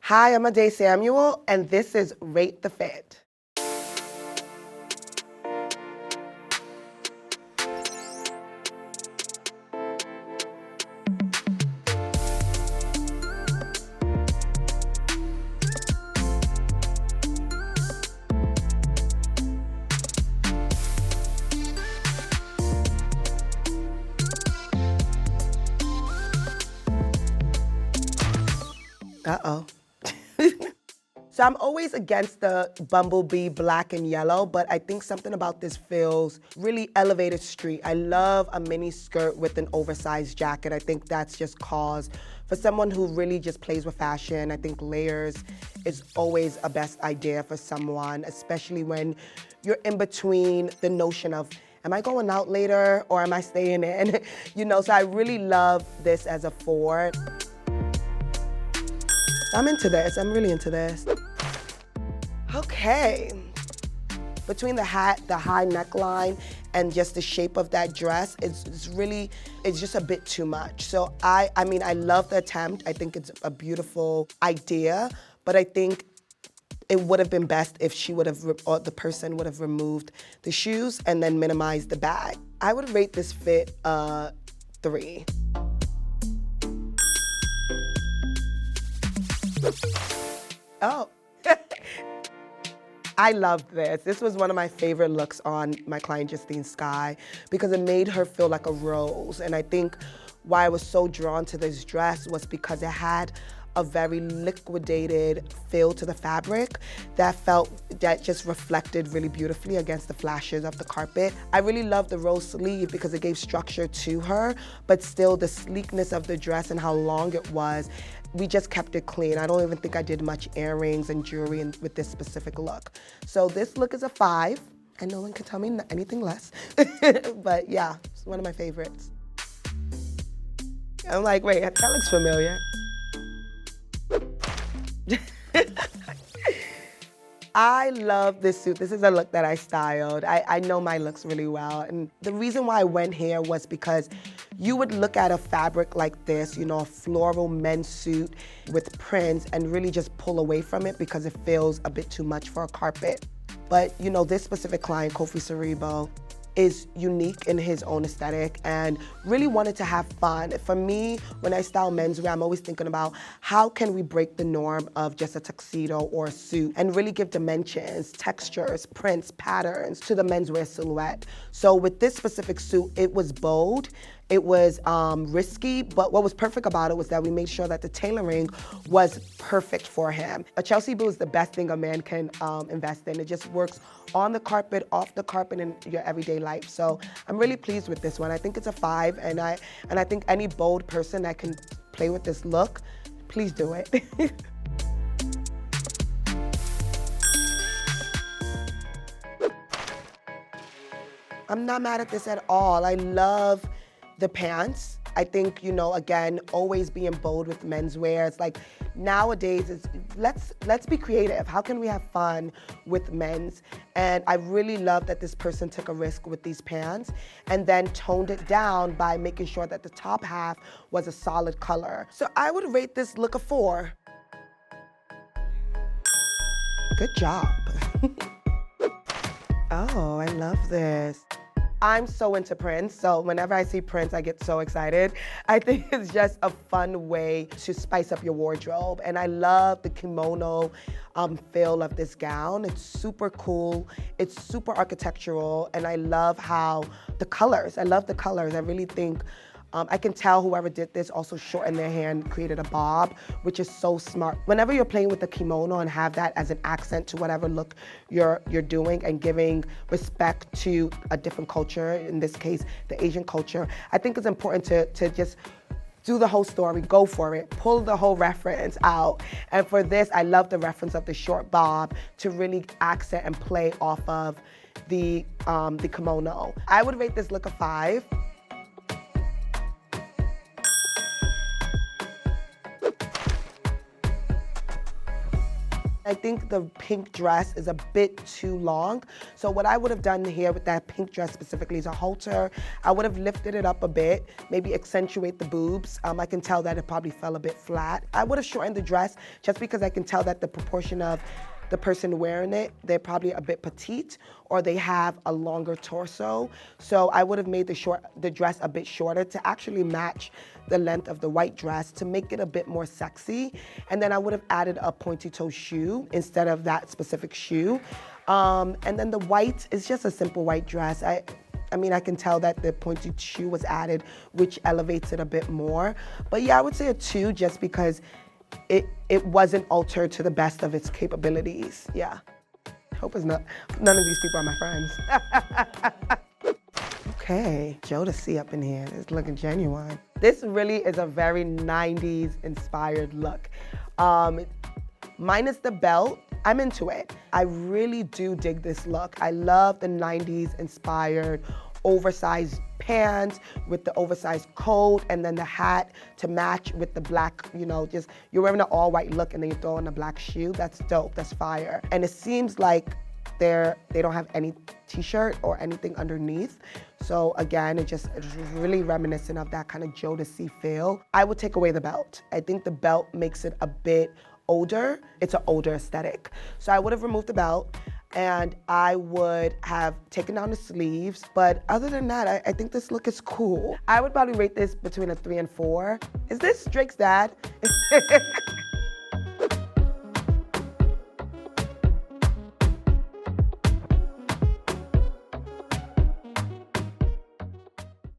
Hi, I'm Ade Samuel, and this is Rate the Fit. Uh-oh. So I'm always against the bumblebee black and yellow, but I think something about this feels really elevated street. I love a mini skirt with an oversized jacket. I think that's just cause for someone who really just plays with fashion. I think layers is always a best idea for someone, especially when you're in between the notion of, am I going out later or am I staying in? So I really love this as a 4. I'm into this, I'm really into this. Okay. Between the hat, the high neckline, and just the shape of that dress, it's just a bit too much. So I love the attempt. I think it's a beautiful idea, but I think it would have been best if or the person would have removed the shoes and then minimized the bag. I would rate this fit 3. Oh. I loved this. This was one of my favorite looks on my client Justine Skye because it made her feel like a rose. And I think why I was so drawn to this dress was because it had a very liquidated feel to the fabric that just reflected really beautifully against the flashes of the carpet. I really loved the rose sleeve because it gave structure to her, but still the sleekness of the dress and how long it was, we just kept it clean. I don't even think I did much earrings and jewelry with this specific look. So this look is a 5, and no one can tell me anything less. But yeah, it's one of my favorites. I'm like, wait, that looks familiar. I love this suit. This is a look that I styled. I know my looks really well. And the reason why I went here was because you would look at a fabric like this, a floral men's suit with prints and really just pull away from it because it feels a bit too much for a carpet. But this specific client, Kofi Cerebo, is unique in his own aesthetic and really wanted to have fun. For me, when I style menswear, I'm always thinking about how can we break the norm of just a tuxedo or a suit and really give dimensions, textures, prints, patterns to the menswear silhouette. So with this specific suit, it was bold, it was risky, but what was perfect about it was that we made sure that the tailoring was perfect for him. A Chelsea boo is the best thing a man can invest in. It just works on the carpet, off the carpet, in your everyday life. So I'm really pleased with this one. I think it's a 5, and I think any bold person that can play with this look, please do it. I'm not mad at this at all. I love the pants. I think, again, always being bold with menswear. It's like nowadays, let's be creative. How can we have fun with men's? And I really love that this person took a risk with these pants and then toned it down by making sure that the top half was a solid color. So I would rate this look a 4. Good job. Oh, I love this. I'm so into prints, so whenever I see prints, I get so excited. I think it's just a fun way to spice up your wardrobe. And I love the kimono feel of this gown. It's super cool, it's super architectural, and I love how the colors, I love the colors. I really think I can tell whoever did this also shortened their hair and created a bob, which is so smart. Whenever you're playing with the kimono and have that as an accent to whatever look you're doing and giving respect to a different culture, in this case, the Asian culture, I think it's important to just do the whole story, go for it, pull the whole reference out. And for this, I love the reference of the short bob to really accent and play off of the kimono. I would rate this look a 5. I think the pink dress is a bit too long. So what I would have done here with that pink dress specifically is a halter. I would have lifted it up a bit, maybe accentuate the boobs. I can tell that it probably fell a bit flat. I would have shortened the dress just because I can tell that the proportion of the person wearing it, they're probably a bit petite or they have a longer torso. So I would have made the dress a bit shorter to actually match the length of the white dress to make it a bit more sexy. And then I would have added a pointy toe shoe instead of that specific shoe. And then the white is just a simple white dress. I mean, I can tell that the pointy shoe was added, which elevates it a bit more. But yeah, I would say a 2 just because it wasn't altered to the best of its capabilities. Yeah. Hope it's not, none of these people are my friends. Okay, Jodeci up in here. It's looking genuine. This really is a very 90s inspired look. Minus the belt, I'm into it. I really do dig this look. I love the 90s inspired oversized pants with the oversized coat and then the hat to match with the black, you know, just you're wearing an all white look and then you throw in a black shoe. That's dope, that's fire. And it seems like they don't have any t-shirt or anything underneath. So again, it's really reminiscent of that kind of Jodeci feel. I would take away the belt. I think the belt makes it a bit older. It's an older aesthetic. So I would have removed the belt and I would have taken down the sleeves. But other than that, I think this look is cool. I would probably rate this between a 3 and 4. Is this Drake's dad?